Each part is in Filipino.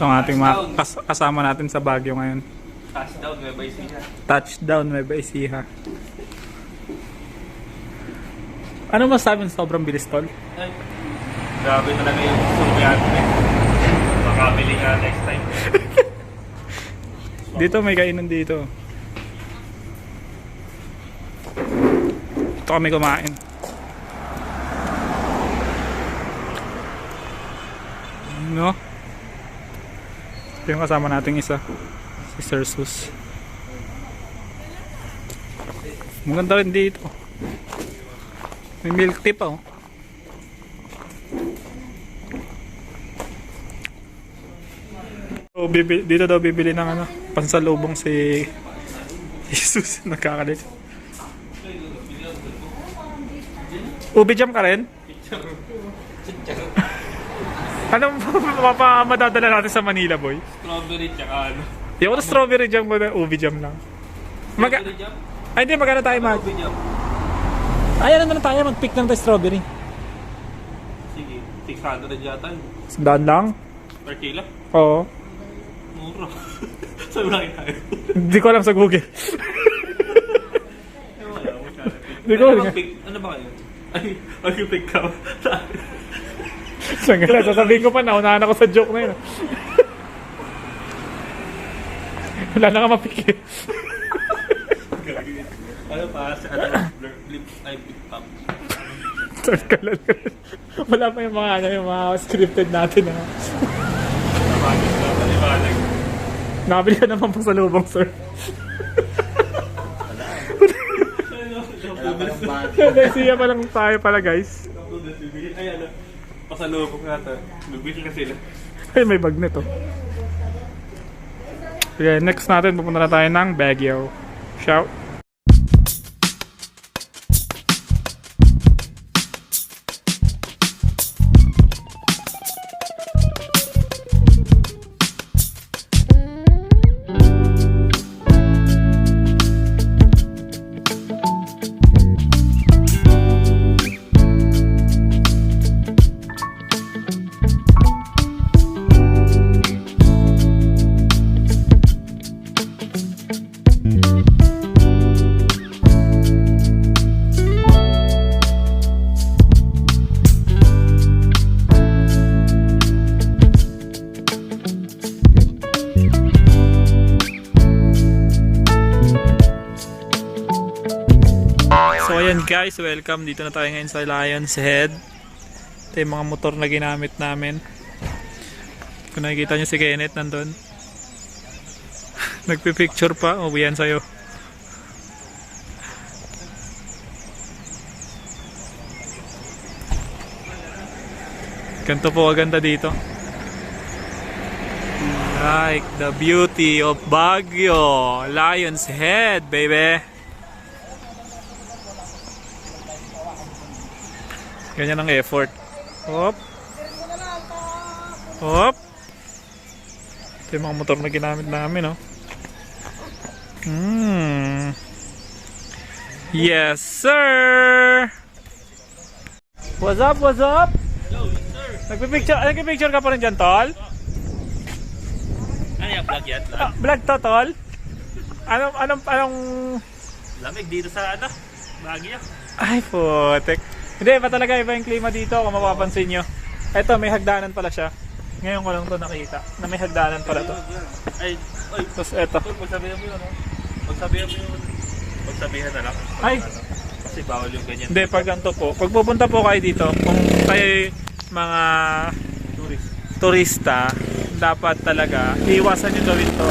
Ito ang ating mga kasama natin sa Baguio ngayon. Touchdown, Nueva Ecija. Touchdown, Nueva Ecija. Ano masabi ng sobrang bilis, tol? Ay, grabe talaga yung sumiyan ko eh. Makabili nga next time. Dito may kainan dito. Ito kami kumain. No? Ito yung kasama nating isa. Si Sir Sus. Maganda rin dito. May milk tea pa oh. So, dito daw bibili ng ano, pansalubong si Jesus. Nagkakalit. Ubi jam ka rin? Anong madadala natin sa Manila, boy? Strawberry tsaka ano. Yung strawberry jam ko na ubi jam lang. Strawberry jam? Ay hindi, magkano tayo mag... Ubi jam. Ay ano na tayo, mag-pick lang tayo strawberry. Sige, 600 yata yun. Sandaan lang? Per kilo? Oo. Mura. Sabi lang tayo. Hindi ko alam sa Google. Wala mo siya. Hindi ko alam. Ano ba kayo? Ay, mag-pick ka. Sangala, sasabihin ko pa, naunahan ako sa joke na yun. Wala na nga mapikit. Ano pa? Flip, ay, pick up. Wala pa yung mga, ano, yung mga scripted natin. Ha? Nakabili ka naman pa sa lubong, sir. Siya pa lang tayo pala, guys. Ay, ano? Pasalubong nga ito. Lubis na sila. Ay, may bag nito. Okay, next natin, pupunta na tayo ng Baguio. Shout. So ayan guys, welcome. Dito na tayo ngayon sa Lion's Head. Ito yung mga motor na ginamit namin. Kung nakikita nyo si Kenneth nandun. Nagpipicture pa. Uwi yan sa'yo. Ganito po kaganda dito. Like the beauty of Baguio. Lion's Head, baby. Ganyan ang effort. Hop. Hop. Ito yung mga motor na ginamit namin, no? Yes, sir! What's up, what's up? Hello, sir. Nagpipicture ka pa rin dyan, tol? Ano yung vlog yan? Vlog to, tol? Anong... Lamig dito sa ano? Baguio. Ay, putek. Hindi, pa talaga iba yung klima dito kung mapapansin nyo. Eto, may hagdanan pala siya. Ngayon ko lang to nakita na may hagdanan pala to. Ay, Tapos eto. pagsabihan mo yun, no? Pagsabihan mo yun. Pagsabihan na lang. Ay! Kasi bawal yung ganyan. Hindi, pag ganito po. Pag pupunta po kayo dito, kung kayo mga turista, dapat talaga iwasan nyo gawin to.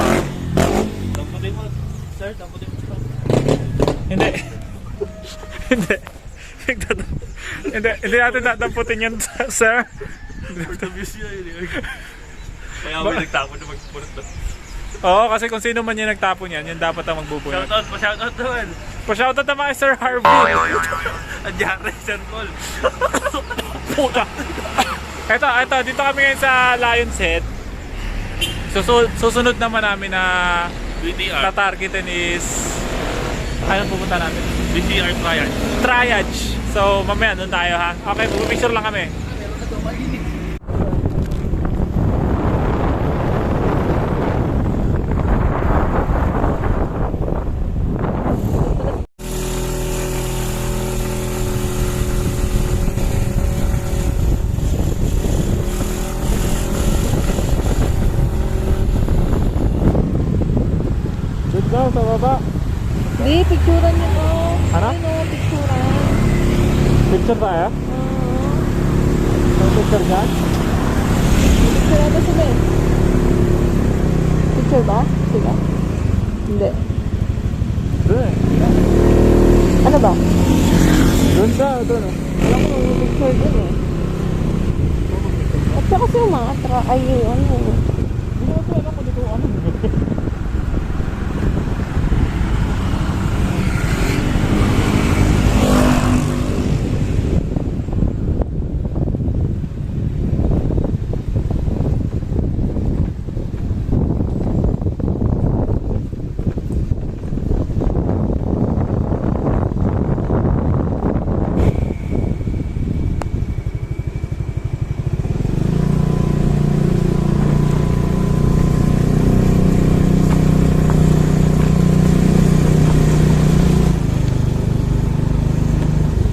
Damputin mo, sir. Damputin mo. Hindi. Hindi. Hindi natin dadamputin yan, sir. Pagsabihan siya yun. Kaya may nagtapon na magpunot na. Oo, kasi kung sino man yung nagtapon yan, yun dapat ang magbubunot. Shoutout doon. Pa-shoutout naman kay Sir Harvey. Andiyan rin, Sir Paul. Puta. Ito, dito kami ngayon sa Lion's Head. Susunod naman namin na VTR. tatargetin is... Anong pupunta namin? VTR triage. Triage. So, mamaya doon tayo ha. Okay, picture lang kami. picturean niyo po. Ano? Ayun, picturean. Picture tayo? Oo. May picture dyan? Picturean na sila eh. Picture ba? Sila? Hindi. Doon eh. Ano ba? Doon sa, doon oh. Alam ko may picture din eh. At saka kasi yung mga ay ano eh. Hindi ko alam kung dito ano.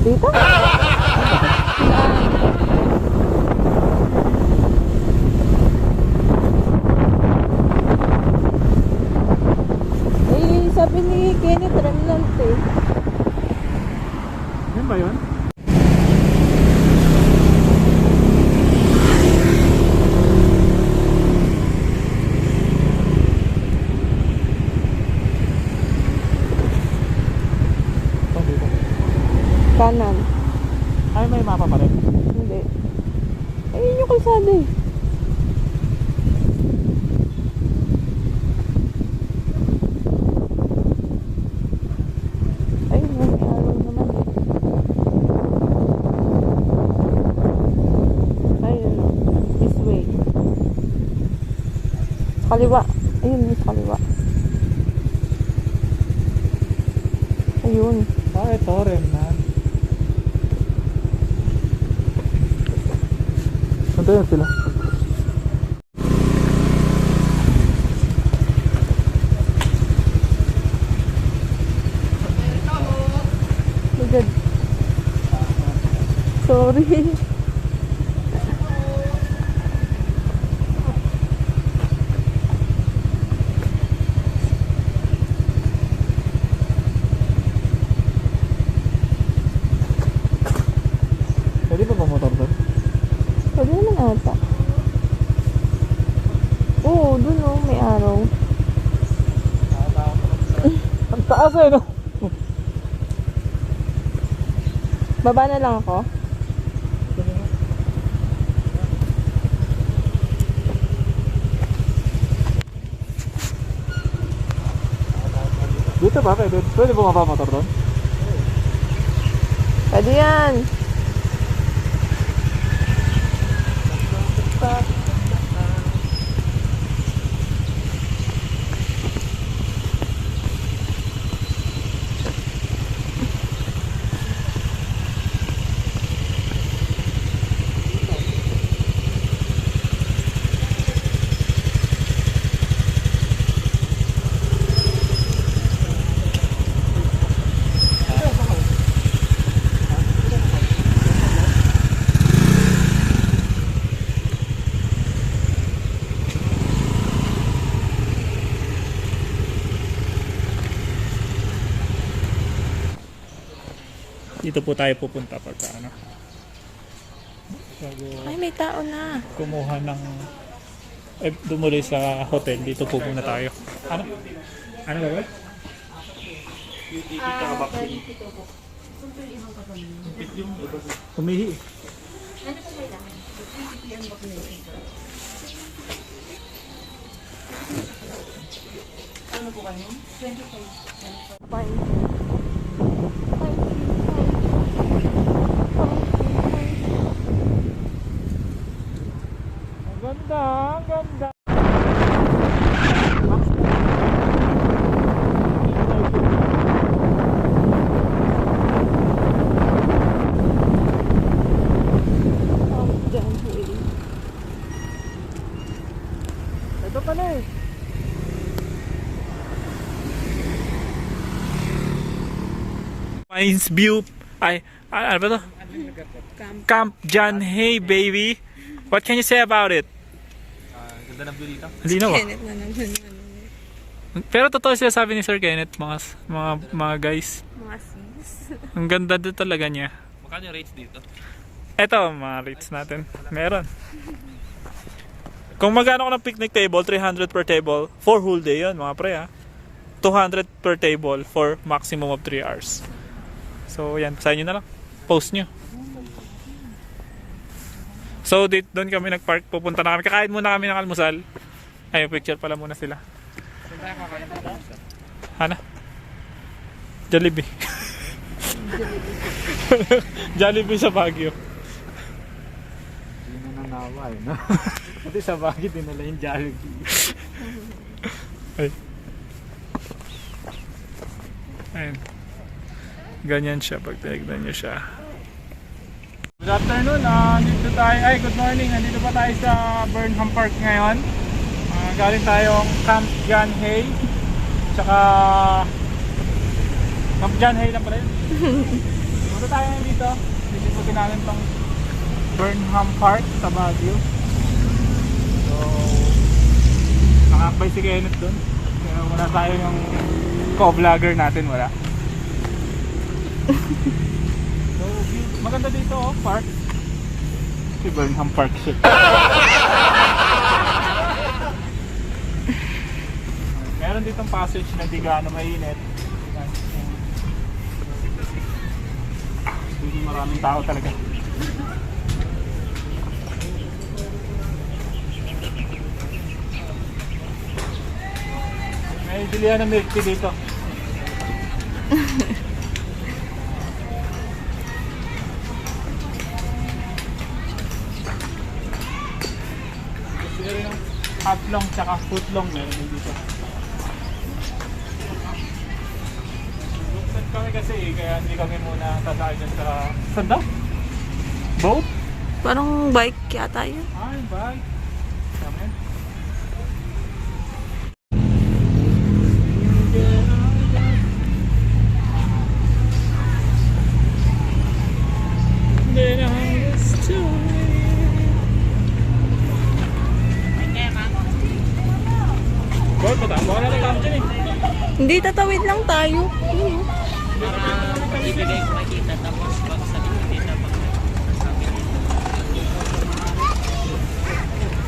Dito? Eh, sabi ni Kenneth, remnant eh. Yan ba yun? Ito dito. Kanan. Ay, may mapa pa rin. Hindi. Ayun yung kalsada eh. Ay, may araw naman eh. Ayun. This way. Kaliwa. Ayun, sa kaliwa. Ayun. Ah, ito rin na. Ito yun sila. Good. Sorry. Pwede pa ba motor doon? Pwede naman ata. Oo, dun oh, may araw. Ang taas eh, no? Baba na lang ako. Dito ba? Pwede bumaba motor doon? Pwede yan. Dito po tayo pupunta pagka ano. Bago Ay, may tao na. kumuha ng dumuli sa hotel, dito po muna tayo. Ano? Ano ba ba? Umihi. Ang ganda, ang ganda. Ito pala eh. Mines View. Ay, ano ba to? Camp John Hay, baby. What can you say about it? Ganda ng view dito. Linaw ah. Kenneth na naman. Pero totoo sila sabi ni Sir Kenneth, mga guys. Mga sis. Ang ganda din talaga niya. Magkano yung rates dito? Eto, mga rates natin. Meron. Kung magkano ko ng picnic table, 300 per table, for whole day yun, mga pre ha. 200 per table for maximum of 3 hours. So, yan. Sa inyo na lang. Post nyo. So, doon kami nagpark. Pupunta na kami. Kakain muna kami ng almusal. Ay, picture pala muna sila. Hana? Jollibee. Jollibee sa Baguio. Hindi na nanaway, no? Kasi sa bagay dinala yung Jollibee. Ay. Ayun. Ganyan siya pag tinignan nyo siya. Good afternoon. Dito tayo. Ay, good morning. Nandito pa tayo sa Burnham Park ngayon. Galing tayong Camp John Hay. Tsaka Camp John Hay lang pala yun. Punta tayo dito. Dito namin tong Burnham Park sa Baguio. So, nakakabay si Kenneth dun. Kaya wala tayo yung co-vlogger natin, wala. So, maganda dito oh, park. Si Burnham Park siya. Meron ditong passage na di gaano mainit. Dito maraming tao talaga. May bilihan ng milk tea dito. Gusto rin ng half long tsaka foot long meron din dito. Buksan kami kasi kaya hindi kami muna tatay dyan sa sanda? Boat? Parang bike yata yun. Ay, bye. Kami. Then I was too Boy, patama ka na ng tao dyan eh. Hindi, tatawid lang tayo. Ibigay ko makita tapos pag sa dito pag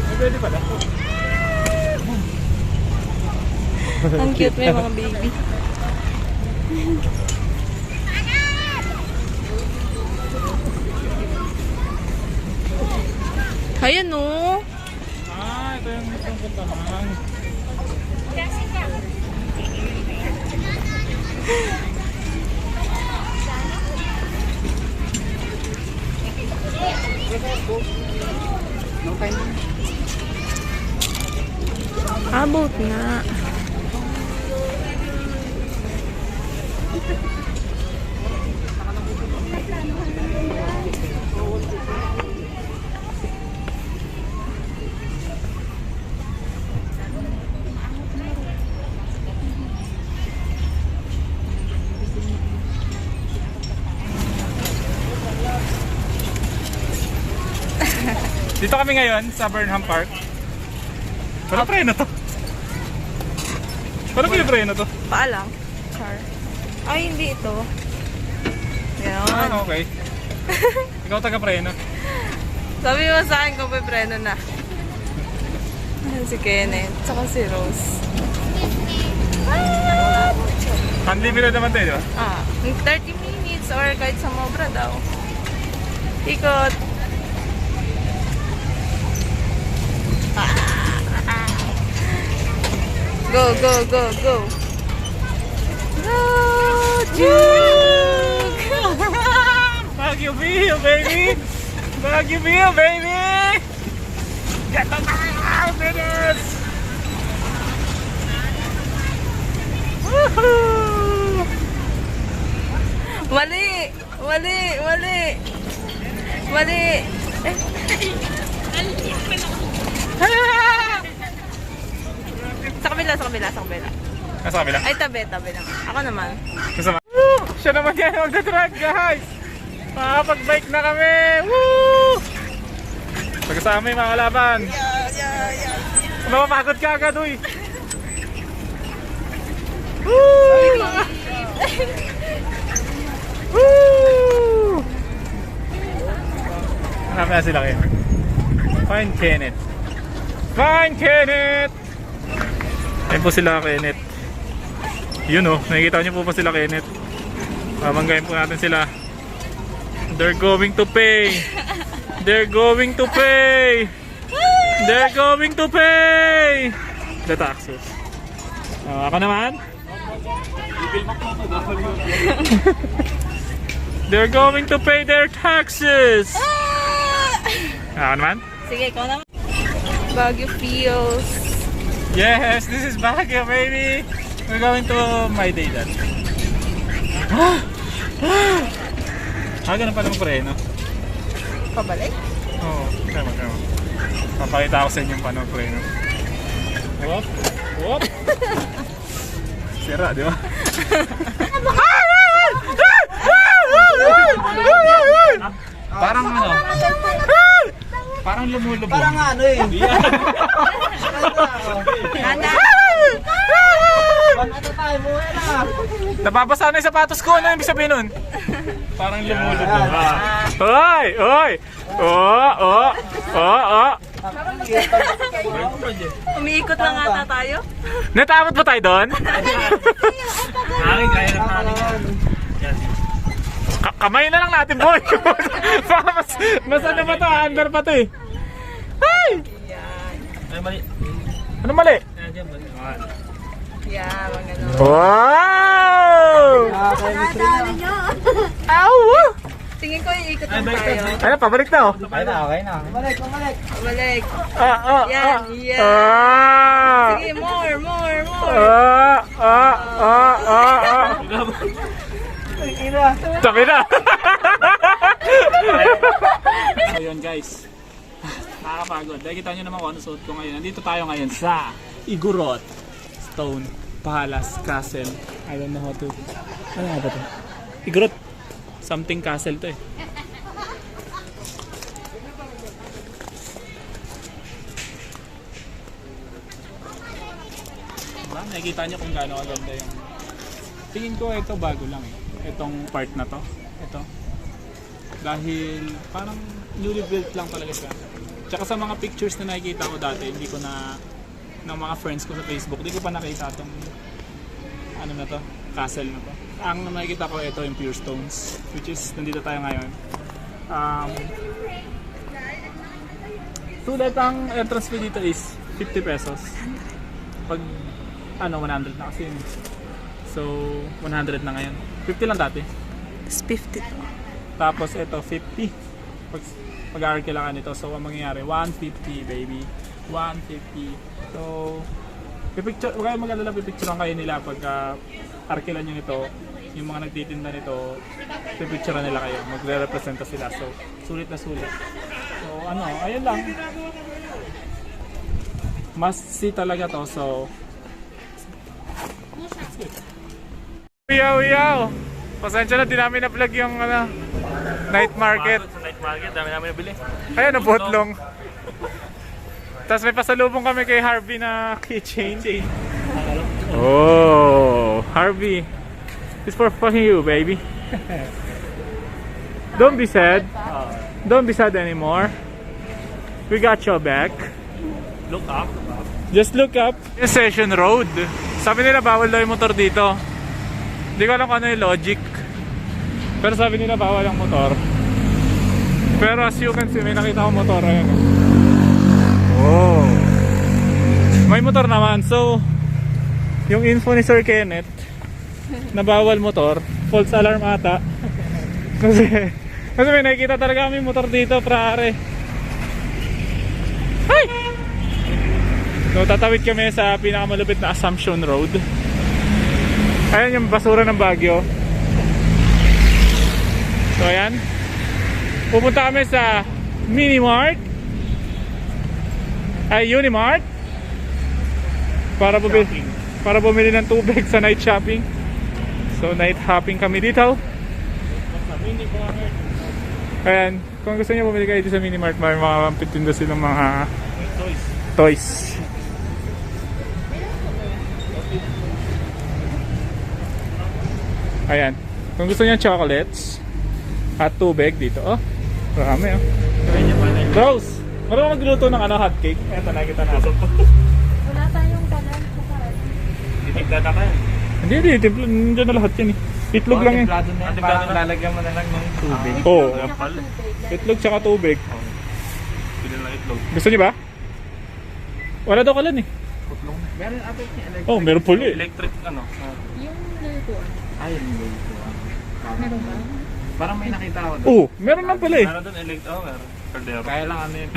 Ay, pwede pala. Ang cute, may mga baby. Ayan oh. Ito yung isang puntahan. Boat nga. Dito kami ngayon sa Burnham Park. Parang preno to. Parang preno to. Paalang. Char. Ay, hindi ito. Yan. Okay. Ikaw taga-preno. Sabi mo sa akin kung may preno na. Ayan si Kenneth. Tsaka si Rose. Unlimited naman tayo, di ba? 30 minutes or kahit sa Mobra daw. Ikot. Go, go, go, go. Go, Juke! Baguio View, baby! Baguio View, baby! Get the minutes! Woohoo! Mali! Mali! Mali! Mali! Sa kabila, sa kabila, sa kabila. Nasa kabila? Ay, tabi, tabi lang. Ako naman. Kasama. Woo! Siya naman yan magdadrag, guys! Makapag-bike na kami! Woo! Pagkasama yung mga kalaban. Mapapagod ka agad, uy! Woo! Woo! Hanap na sila kayo. Find Kenneth. Find Kenneth! Ayun po sila Kenneth. Yun oh, nakikita niyo po pa sila Kenneth. Mamanggayin po natin sila. They're going to pay. They're going to pay. They're going to pay the taxes. Ako naman. They're going to pay their taxes. Ako naman. Sige, ikaw naman. Baguio feels. Yes, this is Baguio, baby. We're going to my day dad. Ganun pa naman preno. Pabalik? Oo, tama. Papakita ko sa inyo paano preno. Whoop! Whoop! Sira, di ba? Parang ano? Parang lumulubog. Parang ano eh. Nababasa na yung sapatos ko. Ano yung ibig sabihin nun? Parang lumulubog. Hoy! Hoy! Oh! Umiikot lang ata tayo. Natakot ba tayo doon? Kaya ng hangin. Kamay na lang natin, boy! mas ano ba to? Under pa to eh. Ay! Ay, mali. Ano mali? Diyan, mali. Yeah, magano. Wow! Ow! Tingin ko yung ikot lang tayo. Ano, pabalik na oh. Okay na. Balik. Balik. Ah! Yan, yan. Ah! Sige, more. Sabi na! Ayun guys, nakakapagod. Dahil kita nyo naman kung ano suot ko ngayon. Nandito tayo ngayon sa Igorot Stone Palace Castle. I don't know how to... Ano nga ba ito? Igorot something castle to eh. Diba? Nakikita nyo kung gaano kaganda yung... Tingin ko ito bago lang eh. Itong part na to. Ito. Dahil parang newly built lang talaga siya. Tsaka sa mga pictures na nakikita ko dati, hindi ko na ng mga friends ko sa Facebook, hindi ko pa nakita itong ano na to, castle na to. Ang nakikita ko ito yung Pure Stones, which is nandito tayo ngayon. Sulit ang entrance fee dito is 50 pesos. Pag 100 na kasi yun. So 100 na ngayon. 50 lang dati. It's 50 to. Tapos ito 50. Pag-arc kailangan ito. So ang mangyayari 150 baby. 150. So pipicture, huwag kayo mag-alala, pipicturean kayo nila pag arkilan nyo ito. Yung mga nagtitinda nito, pipicturean nila kayo. Magre-representa sila. So sulit na sulit. So ayun lang. Must see talaga to. So Uyaw! Pasensya na, di namin na-vlog yung night market. Sa night market, dami namin nabili. Kaya nabotlong. Tapos may pasalubong kami kay Harvey na keychain. Oh, Harvey. It's for you, baby. Don't be sad. Don't be sad anymore. We got your back. Look up. Just look up. Yung Session Road. Sabi nila bawal daw yung motor dito. Hindi ko alam kung ano yung logic. Pero sabi nila bawal ang motor. Pero as you can see, may nakita akong motor. Ayan. Oh. May motor naman. So, yung info ni Sir Kenneth na bawal motor, false alarm ata. Kasi may nakikita talaga kami motor dito, prare. Hi! So, tatawid kami sa pinakamalupit na Assumption Road. Ayan yung basura ng Baguio. So ayan. Pupunta kami sa Minimart. Unimart. Para bumili ng tubig sa night shopping. So night hopping kami dito. Ayan. Kung gusto niyo bumili kayo dito sa Minimart, may mga pitinda silang mga toys. Ayan. Kung gusto niyo chocolates at tubig dito. Oh, marami oh. Rose, marunong magluto ng hot cake. Eto, nakita natin. Wala tayong kalan. Titigla na kayo. Hindi, nandiyan na lahat yan eh. Itlog lang yan. Templado na yan. Parang lalagyan mo na lang ng tubig. Oo. Kapal. Itlog tsaka tubig. Pili lang itlog. Gusto niyo ba? Wala daw kalan eh. Meron abot niya. Oh, meron puli. Electric ano. Yung lutuan. Ay, hindi ko. Meron ba? Parang may nakita ako doon. Oh, meron lang pala eh. Meron doon electric. Oh, meron. Caldero. Kaya lang ano yun.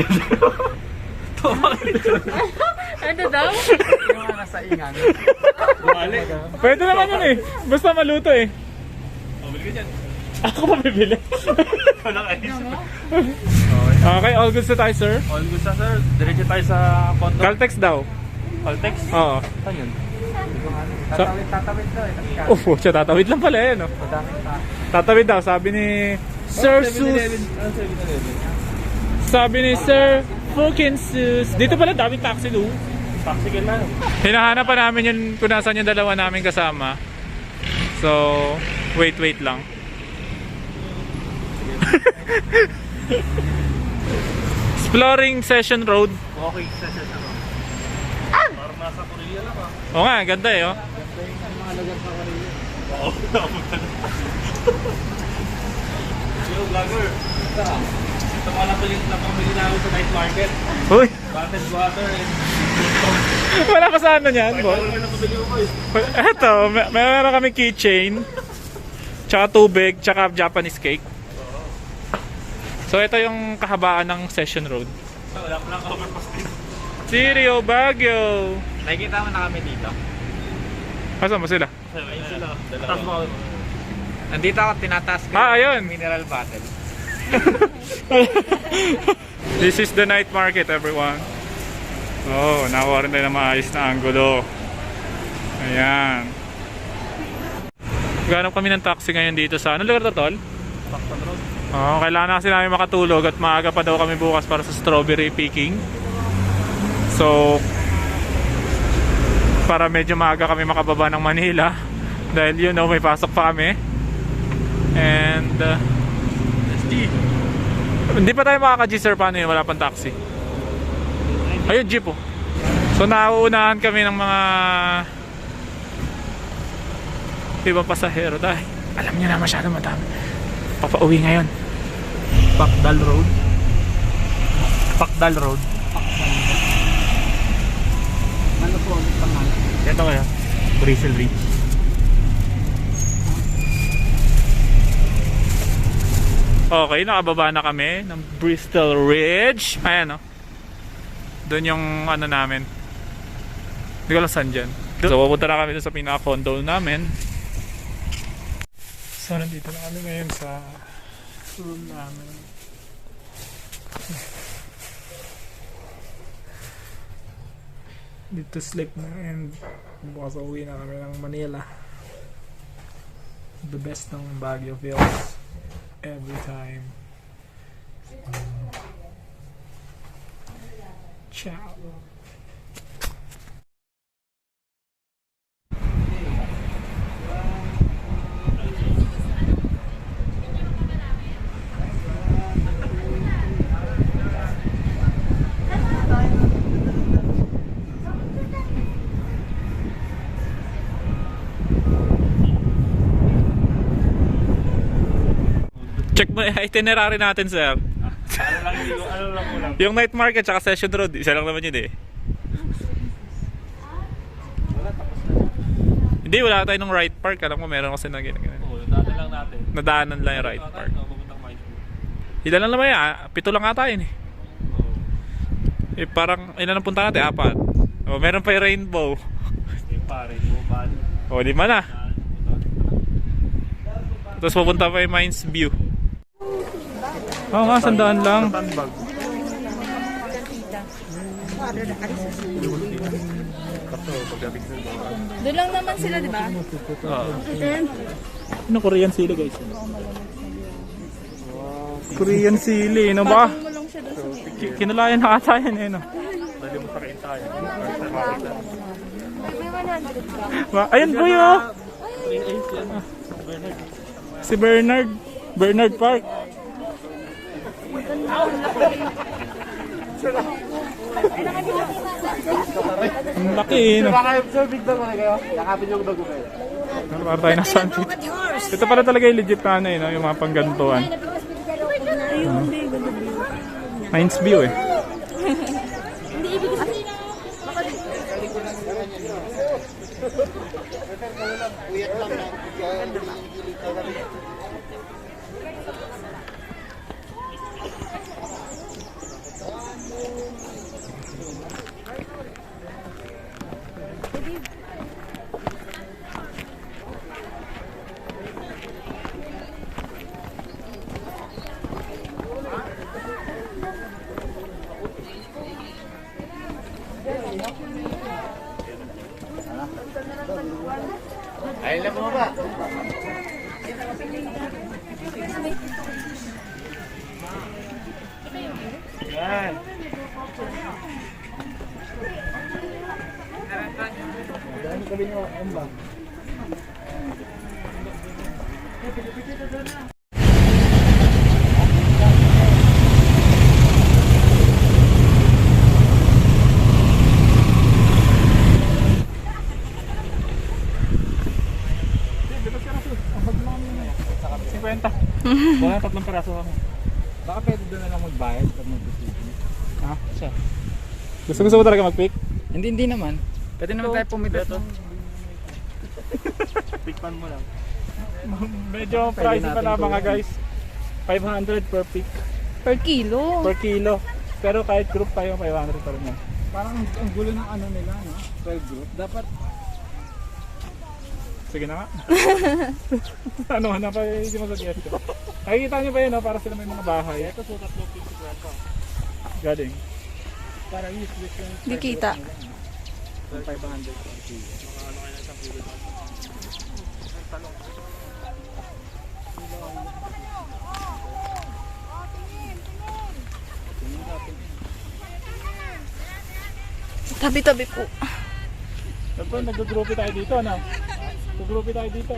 Ano daw? Yung nasa ingan. Bumali. Pwede naman yun eh. Basta maluto eh. Oh, bili ka dyan. Ako pa bibili. Ikaw lang ayos. Okay, all goods na tayo sir. All good sa sir. Diretso tayo sa condo. Caltex daw. Caltex? Oo. Saan yun? Tatawid daw eh. Oh, siya tatawid lang pala eh no. Madaming pa. Tatawid daw, sabi ni Sir Sus. Sabi ni Sir fucking Sus. Dito pala daming taxi do. Taxi ka na. Hinahanap pa namin yun kung nasan yung dalawa namin kasama. So, wait lang. Exploring Session Road. Okay, sa parang nasa Korea lang ah. Oo nga, ganda eh oh. Oo. Yo, vlogger. Ito mga napamili namin sa night market. Uy, Bottled water and wala pa sa ano niyan, boy. ano na pabili ko eh. Eto, meron kami keychain, tsaka tubig, tsaka Japanese cake. So ito yung kahabaan ng Session Road. Wala ko lang overpass dito. Sirio, Baguio. Nakikita mo na kami dito. Asan mo sila? Ayun sila. Tapos mo. Nandito ako, tinataas ko Ayun. yung mineral bottle. This is the night market, everyone. Oh, nakuha rin tayo na maayos na anggulo. Ayan. Ganap kami ng taxi ngayon dito sa... Anong lugar to, Tol? Paktan road. Oh, kailangan na kasi namin makatulog at maaga pa daw kami bukas para sa strawberry picking. So, para medyo maaga kami makababa ng Manila dahil you know may pasok pa kami. And hindi pa tayo makaka-G sir, paano yun? Wala pang taxi. Ayun, jeep oh. So nauunahan kami ng mga ibang pasahero dahil alam nyo na masyado madami. Papauwi ngayon. Pakdal Road. Pakdal Road. Ano po ang pangalan? Ito kaya. Bristle Ridge. Okay, nakababa na kami ng Bristol Ridge. Ayan o. Doon yung ano namin. Hindi ko lang saan dyan. So pupunta na kami doon sa pinaka-condo namin. So nandito na kami ngayon sa room namin. Dito sleep na and bukas uwi na kami ng Manila. The best ng Baguio feels every time. Ciao. Check mo yung itinerary natin, sir. Ano lang mo lang. Yung night market tsaka Session Road, isa lang naman yun eh. Hindi, wala tayo ng right park. Alam ko meron kasi na ganyan. Oo, dati lang natin. Nadaanan lang yung right park. Pupuntang Mindful. Ilan lang naman yan, 7 lang ata yun eh. Eh parang, ilan ang punta natin? 4. Oh, meron pa yung rainbow. Yung pare, bumban. O, 5 na. Tapos pupunta pa yung Mines View. Oo nga, sandaan lang. Sandbag. Doon lang naman sila, di ba? Ano, Korean sili guys? Korean sili, no ba? Mo lang siya doon sa may... Kinulayan na ata yan eh, no? Dali mo sa kain tayo. May 100 ka. Ayun po yun! Si Bernard. Bernard Park. Ang laki eh, no? Sir, big dog na kayo. Yakapin yung dog ko. Para tayo na saan dito. Ito pala talaga yung legit na ano eh, no? Yung mga panggantuan. Heinz View eh. Ayun lang mo ba? Yan. Dami kami nyo, ano ba? Wala, 3 peraso kami. Baka pwede doon na lang magbayad pag mag-decision. Ha? Siya. Gusto mo talaga mag-pick? Hindi naman. Pwede naman tayo pumidot. Tikpan mo lang. Medyo pricey pala mga guys. 500 per pick. Per kilo. Per kilo. Pero kahit group tayo, 500 pa rin yan. Parang ang gulo ng ano nila, no? 12 group. Dapat Sige na nga. Ano na pa hindi mo suggest ko. Nakikita niyo ba yun, no? Para sila may mga bahay. Ito so 350 kwento. Galing. para useless yung Di kita. 500 per kilo. Ano kaya isang kilo na? Tabi-tabi po. Nag-groupie tayo dito, no? Nag-groupie tayo dito.